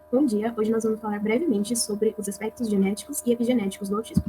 Bom dia, hoje nós vamos falar brevemente sobre os aspectos genéticos e epigenéticos do autismo.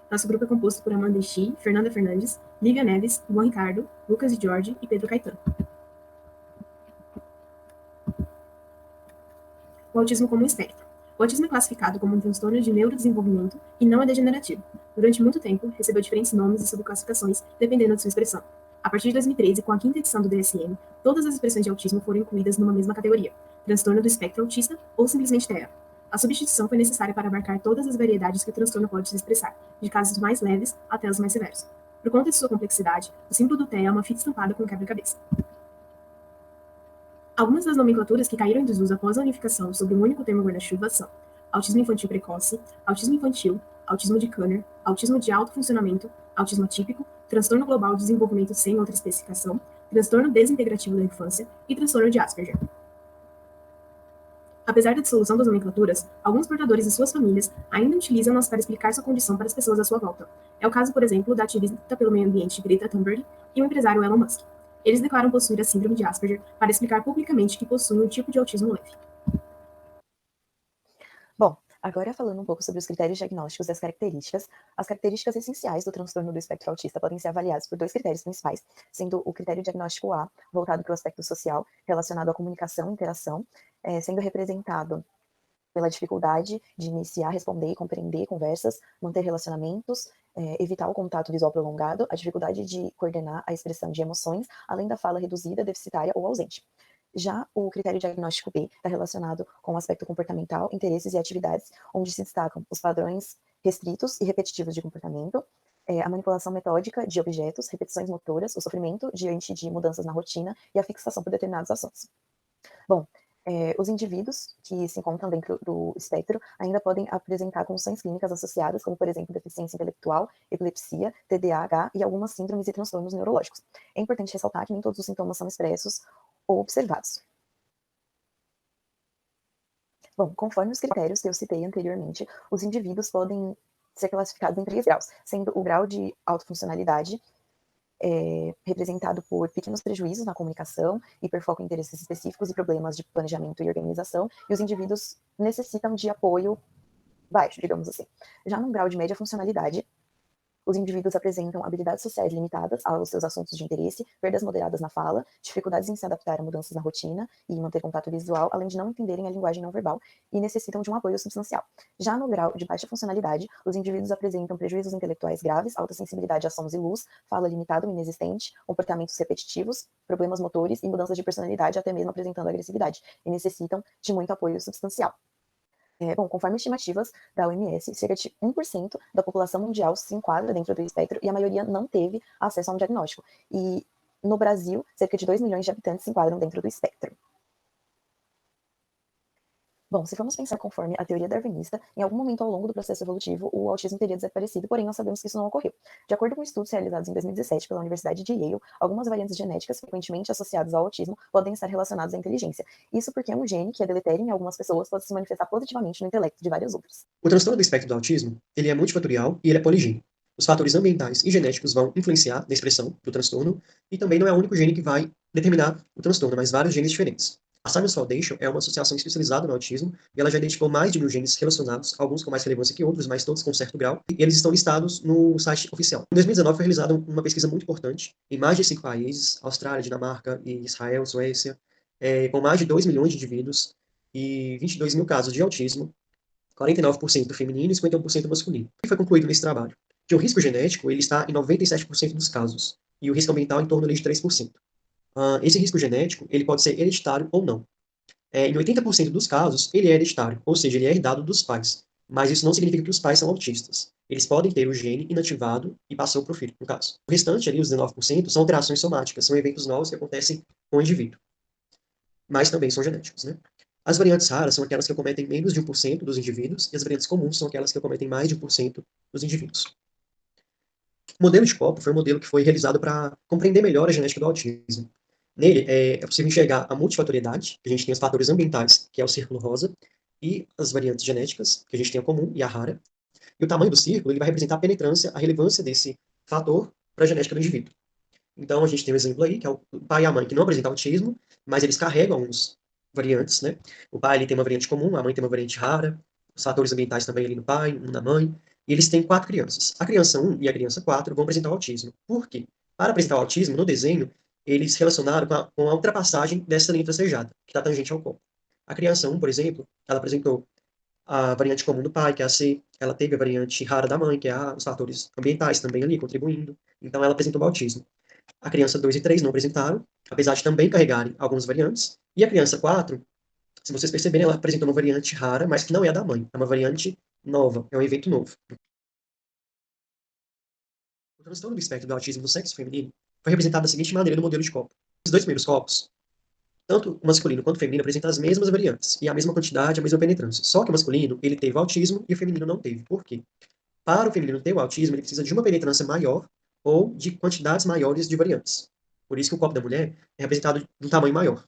Nosso grupo é composto por Amanda Xi, Fernanda Fernandes, Lívia Neves, Juan Ricardo, Lucas e Jorge e Pedro Caetano. O autismo como um espectro. O autismo é classificado como um transtorno de neurodesenvolvimento e não é degenerativo. Durante muito tempo, recebeu diferentes nomes e subclassificações, dependendo de sua expressão. A partir de 2013, com a quinta edição do DSM, todas as expressões de autismo foram incluídas numa mesma categoria, transtorno do espectro autista ou simplesmente TEA. A substituição foi necessária para abarcar todas as variedades que o transtorno pode se expressar, de casos mais leves até os mais severos. Por conta de sua complexidade, o símbolo do TEA é uma fita estampada com quebra-cabeça. Algumas das nomenclaturas que caíram em desuso após a unificação sobre um único termo guarda-chuva são autismo infantil precoce, autismo infantil, autismo de Kanner, autismo de alto funcionamento, autismo atípico, transtorno global de desenvolvimento sem outra especificação, transtorno desintegrativo da infância e transtorno de Asperger. Apesar da dissolução das nomenclaturas, alguns portadores e suas famílias ainda utilizam-nas para explicar sua condição para as pessoas à sua volta. É o caso, por exemplo, da ativista pelo meio ambiente Greta Thunberg e o empresário Elon Musk. Eles declaram possuir a síndrome de Asperger para explicar publicamente que possuem um tipo de autismo leve. Bom, agora falando um pouco sobre os critérios diagnósticos e as características essenciais do transtorno do espectro autista podem ser avaliadas por dois critérios principais, sendo o critério diagnóstico A, voltado para o aspecto social, relacionado à comunicação e interação, sendo representado pela dificuldade de iniciar, responder e compreender conversas, manter relacionamentos, evitar o contato visual prolongado, a dificuldade de coordenar a expressão de emoções, além da fala reduzida, deficitária ou ausente. Já o critério diagnóstico B está relacionado com o aspecto comportamental, interesses e atividades, onde se destacam os padrões restritos e repetitivos de comportamento, a manipulação metódica de objetos, repetições motoras, o sofrimento diante de mudanças na rotina e a fixação por determinados assuntos. Bom, os indivíduos que se encontram dentro do espectro ainda podem apresentar condições clínicas associadas, como, por exemplo, deficiência intelectual, epilepsia, TDAH e algumas síndromes e transtornos neurológicos. É importante ressaltar que nem todos os sintomas são expressos ou observados. Bom, conforme os critérios que eu citei anteriormente, os indivíduos podem ser classificados em 3 graus, sendo o grau de autofuncionalidade representado por pequenos prejuízos na comunicação, hiperfoco em interesses específicos e problemas de planejamento e organização, e os indivíduos necessitam de apoio baixo, digamos assim. Já no grau de média funcionalidade, os indivíduos apresentam habilidades sociais limitadas aos seus assuntos de interesse, perdas moderadas na fala, dificuldades em se adaptar a mudanças na rotina e manter contato visual, além de não entenderem a linguagem não verbal e necessitam de um apoio substancial. Já no grau de baixa funcionalidade, os indivíduos apresentam prejuízos intelectuais graves, alta sensibilidade a sons e luz, fala limitada ou inexistente, comportamentos repetitivos, problemas motores e mudanças de personalidade, até mesmo apresentando agressividade, e necessitam de muito apoio substancial. Bom, conforme estimativas da OMS, cerca de 1% da população mundial se enquadra dentro do espectro e a maioria não teve acesso a um diagnóstico. E no Brasil, cerca de 2 milhões de habitantes se enquadram dentro do espectro. Bom, se formos pensar conforme a teoria darwinista, em algum momento ao longo do processo evolutivo, o autismo teria desaparecido, porém nós sabemos que isso não ocorreu. De acordo com estudos realizados em 2017 pela Universidade de Yale, algumas variantes genéticas frequentemente associadas ao autismo podem estar relacionadas à inteligência. Isso porque um gene que é deletério em algumas pessoas pode se manifestar positivamente no intelecto de várias outras. O transtorno do espectro do autismo, ele é multifatorial e ele é poligênico. Os fatores ambientais e genéticos vão influenciar na expressão do transtorno e também não é o único gene que vai determinar o transtorno, mas vários genes diferentes. A Science Foundation é uma associação especializada no autismo e ela já identificou mais de 1.000 genes relacionados, alguns com mais relevância que outros, mas todos com certo grau, e eles estão listados no site oficial. Em 2019 foi realizada uma pesquisa muito importante em mais de 5 países, Austrália, Dinamarca, Israel, Suécia, com mais de 2 milhões de indivíduos e 22 mil casos de autismo, 49% feminino e 51% masculino. O que foi concluído nesse trabalho? Que o risco genético ele está em 97% dos casos, e o risco ambiental em torno de 3%. Esse risco genético ele pode ser hereditário ou não. Em 80% dos casos, ele é hereditário, ou seja, ele é herdado dos pais. Mas isso não significa que os pais são autistas. Eles podem ter o gene inativado e passou para o filho, no caso. O restante, ali, os 19%, são alterações somáticas, são eventos novos que acontecem com o indivíduo. Mas também são genéticos, né? As variantes raras são aquelas que acometem menos de 1% dos indivíduos, e as variantes comuns são aquelas que acometem mais de 1% dos indivíduos. O modelo de Copo foi um modelo que foi realizado para compreender melhor a genética do autismo. Nele, é possível enxergar a multifatoriedade, que a gente tem os fatores ambientais, que é o círculo rosa, e as variantes genéticas, que a gente tem a comum e a rara. E o tamanho do círculo ele vai representar a penetrância, a relevância desse fator para a genética do indivíduo. Então, a gente tem um exemplo aí, que é o pai e a mãe que não apresentam autismo, mas eles carregam alguns variantes, né? O pai ele tem uma variante comum, a mãe tem uma variante rara, os fatores ambientais também ali no pai, um na mãe, e eles têm 4 crianças. A criança 1 e a criança 4 vão apresentar o autismo. Por quê? Para apresentar o autismo, no desenho, eles se relacionaram com a ultrapassagem dessa linha tracejada, que está tangente ao corpo. A criança 1, por exemplo, ela apresentou a variante comum do pai, que é a C, ela teve a variante rara da mãe, que é a, os fatores ambientais também ali contribuindo, então ela apresentou o autismo. A criança 2 e 3 não apresentaram, apesar de também carregarem algumas variantes, e a criança 4, se vocês perceberem, ela apresentou uma variante rara, mas que não é a da mãe, é uma variante nova, é um evento novo. O transtorno do espectro do autismo no sexo feminino foi representado da seguinte maneira no modelo de copo. Os dois primeiros copos, tanto o masculino quanto o feminino apresentam as mesmas variantes, e a mesma quantidade, a mesma penetrância. Só que o masculino, ele teve o autismo e o feminino não teve. Por quê? Para o feminino ter o autismo, ele precisa de uma penetrância maior ou de quantidades maiores de variantes. Por isso que o copo da mulher é representado de um tamanho maior.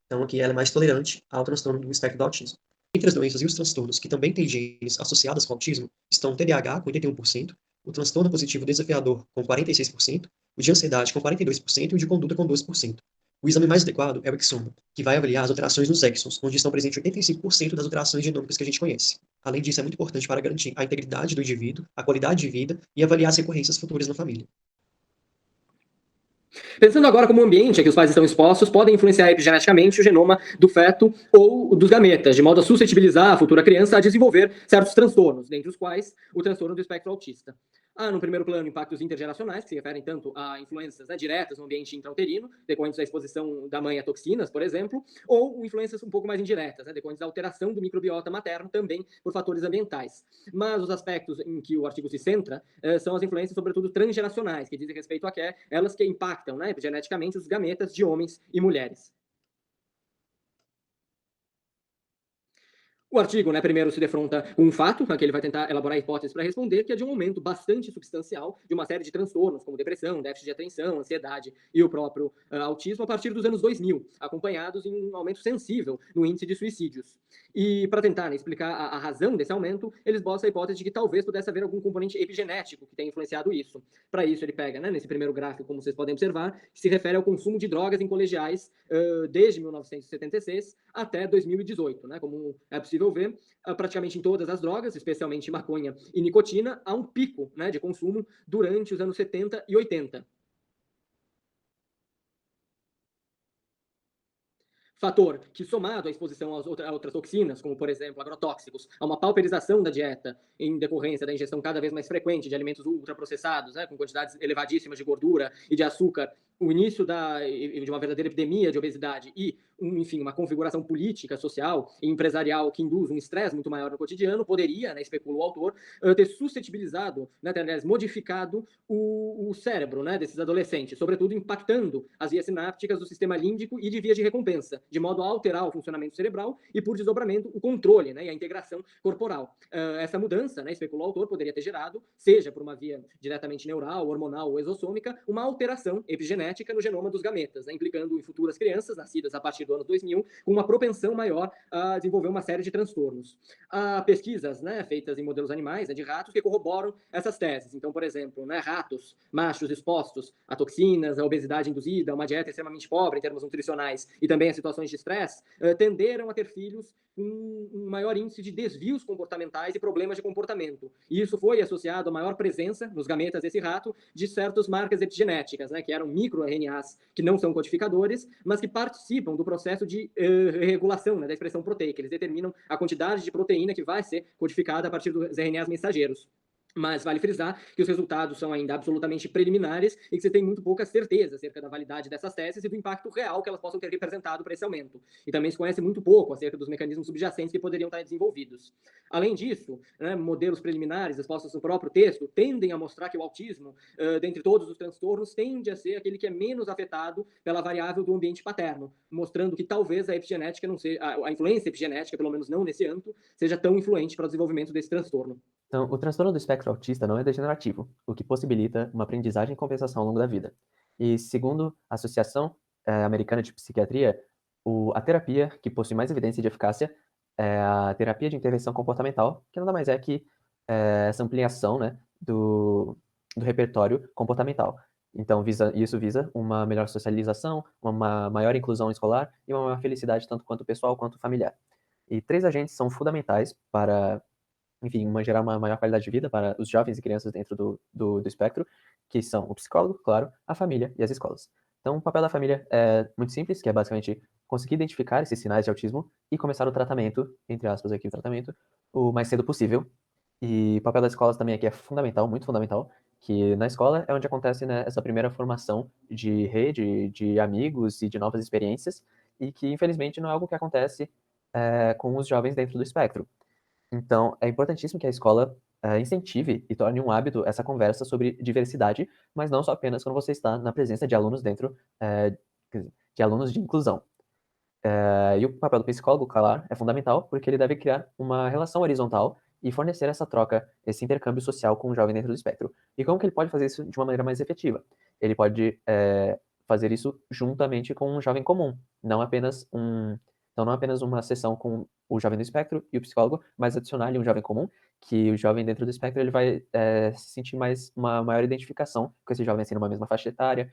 Então, aqui ela é mais tolerante ao transtorno do espectro do autismo. Entre as doenças e os transtornos que também têm genes associados com o autismo, estão o TDAH, com 81%, o transtorno positivo desafiador, com 46%, o de ansiedade, com 42%, e o de conduta, com 12%. O exame mais adequado é o exoma, que vai avaliar as alterações nos exons, onde estão presentes 85% das alterações genômicas que a gente conhece. Além disso, é muito importante para garantir a integridade do indivíduo, a qualidade de vida e avaliar as recorrências futuras na família. Pensando agora como o ambiente a que os pais estão expostos podem influenciar epigeneticamente o genoma do feto ou dos gametas, de modo a suscetibilizar a futura criança a desenvolver certos transtornos, dentre os quais o transtorno do espectro autista. Há, no primeiro plano, impactos intergeracionais, que se referem tanto a influências diretas no ambiente intrauterino, decorrentes da exposição da mãe a toxinas, por exemplo, ou influências um pouco mais indiretas, decorrentes da alteração do microbiota materno, também por fatores ambientais. Mas os aspectos em que o artigo se centra são as influências, sobretudo, transgeracionais, que dizem respeito a elas que impactam epigeneticamente os gametas de homens e mulheres. O artigo, primeiro se defronta com um fato, que ele vai tentar elaborar hipóteses para responder, que é de um aumento bastante substancial de uma série de transtornos, como depressão, déficit de atenção, ansiedade e o próprio autismo, a partir dos anos 2000, acompanhados em um aumento sensível no índice de suicídios. E para tentar explicar a razão desse aumento, eles botam a hipótese de que talvez pudesse haver algum componente epigenético que tenha influenciado isso. Para isso, ele pega, nesse primeiro gráfico, como vocês podem observar, que se refere ao consumo de drogas em colegiais desde 1976 até 2018, como é possível ver, praticamente em todas as drogas, especialmente maconha e nicotina, há um pico de consumo durante os anos 70 e 80. Fator que, somado à exposição a outras toxinas, como, por exemplo, agrotóxicos, a uma pauperização da dieta em decorrência da ingestão cada vez mais frequente de alimentos ultraprocessados, com quantidades elevadíssimas de gordura e de açúcar, o início de uma verdadeira epidemia de obesidade e, enfim, uma configuração política, social e empresarial que induz um estresse muito maior no cotidiano, poderia, especula o autor, ter suscetibilizado, aliás, modificado o cérebro desses adolescentes, sobretudo impactando as vias sinápticas do sistema límbico e de vias de recompensa, de modo a alterar o funcionamento cerebral e, por desdobramento, o controle e a integração corporal. Essa mudança, especula o autor, poderia ter gerado, seja por uma via diretamente neural, hormonal ou exossômica, uma alteração epigenética no genoma dos gametas, implicando em futuras crianças, nascidas a partir do ano 2000, com uma propensão maior a desenvolver uma série de transtornos. Há pesquisas feitas em modelos animais, de ratos, que corroboram essas teses. Então, por exemplo, ratos machos expostos a toxinas, a obesidade induzida, a uma dieta extremamente pobre em termos nutricionais e também a situações de estresse, tenderam a ter filhos com um maior índice de desvios comportamentais e problemas de comportamento. E isso foi associado à maior presença nos gametas desse rato de certas marcas epigenéticas, que eram microRNAs, que não são codificadores, mas que participam do processo de regulação da expressão proteica. Eles determinam a quantidade de proteína que vai ser codificada a partir dos RNAs mensageiros. Mas vale frisar que os resultados são ainda absolutamente preliminares e que você tem muito pouca certeza acerca da validade dessas teses e do impacto real que elas possam ter representado para esse aumento. E também se conhece muito pouco acerca dos mecanismos subjacentes que poderiam estar desenvolvidos. Além disso, modelos preliminares expostos no próprio texto tendem a mostrar que o autismo, dentre todos os transtornos, tende a ser aquele que é menos afetado pela variável do ambiente paterno, mostrando que talvez a epigenética não seja, a influência epigenética, pelo menos não nesse âmbito, seja tão influente para o desenvolvimento desse transtorno. Então, o transtorno do espectro autista não é degenerativo, o que possibilita uma aprendizagem e compensação ao longo da vida. E, segundo a Associação Americana de Psiquiatria, a terapia que possui mais evidência de eficácia é a terapia de intervenção comportamental, que nada mais é que essa ampliação do repertório comportamental. Então, isso visa uma melhor socialização, uma maior inclusão escolar e uma maior felicidade tanto quanto pessoal quanto familiar. E 3 agentes são fundamentais para, enfim, gerar uma maior qualidade de vida para os jovens e crianças dentro do espectro, que são o psicólogo, claro, a família e as escolas. Então, o papel da família é muito simples, que é basicamente conseguir identificar esses sinais de autismo e começar o tratamento, entre aspas aqui o tratamento, o mais cedo possível. E o papel das escolas também aqui é fundamental, muito fundamental, que na escola é onde acontece, né, essa primeira formação de rede, de amigos e de novas experiências, e que infelizmente não é algo que acontece com os jovens dentro do espectro. Então, é importantíssimo que a escola incentive e torne um hábito essa conversa sobre diversidade, mas não só apenas quando você está na presença de alunos dentro, de alunos de inclusão. E o papel do psicólogo, claro, é fundamental, porque ele deve criar uma relação horizontal e fornecer essa troca, esse intercâmbio social com o jovem dentro do espectro. E como que ele pode fazer isso de uma maneira mais efetiva? Ele pode fazer isso juntamente com um jovem comum, não apenas uma sessão com o jovem do espectro e o psicólogo, mas adicionar ali um jovem comum, que o jovem dentro do espectro ele vai se sentir uma maior identificação com esse jovem assim numa mesma faixa etária,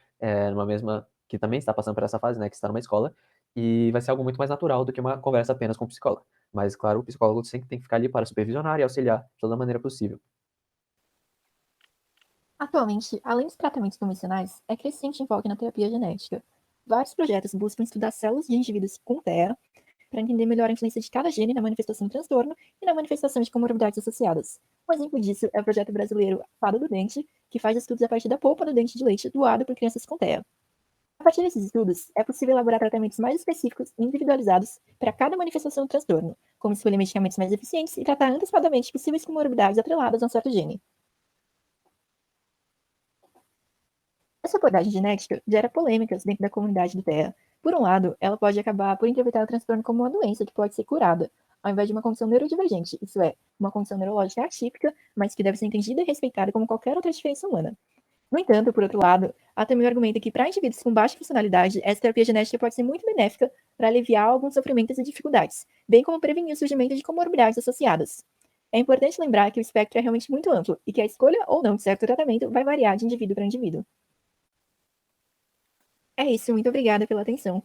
numa mesma que também está passando por essa fase, né, que está numa escola, e vai ser algo muito mais natural do que uma conversa apenas com o psicólogo. Mas, claro, o psicólogo sempre tem que ficar ali para supervisionar e auxiliar de toda maneira possível. Atualmente, além dos tratamentos convencionais, é crescente enfoque na terapia genética. Vários projetos buscam estudar células de indivíduos com TEA para entender melhor a influência de cada gene na manifestação do transtorno e na manifestação de comorbidades associadas. Um exemplo disso é o projeto brasileiro Fada do Dente, que faz estudos a partir da polpa do dente de leite doado por crianças com TEA. A partir desses estudos, é possível elaborar tratamentos mais específicos e individualizados para cada manifestação do transtorno, como escolher medicamentos mais eficientes e tratar antecipadamente possíveis comorbidades atreladas a um certo gene. Essa abordagem genética gera polêmicas dentro da comunidade do TEA. Por um lado, ela pode acabar por interpretar o transtorno como uma doença que pode ser curada, ao invés de uma condição neurodivergente, isso é, uma condição neurológica atípica, mas que deve ser entendida e respeitada como qualquer outra diferença humana. No entanto, por outro lado, há também o argumento que para indivíduos com baixa funcionalidade, essa terapia genética pode ser muito benéfica para aliviar alguns sofrimentos e dificuldades, bem como prevenir o surgimento de comorbidades associadas. É importante lembrar que o espectro é realmente muito amplo e que a escolha ou não de certo tratamento vai variar de indivíduo para indivíduo. É isso, muito obrigada pela atenção.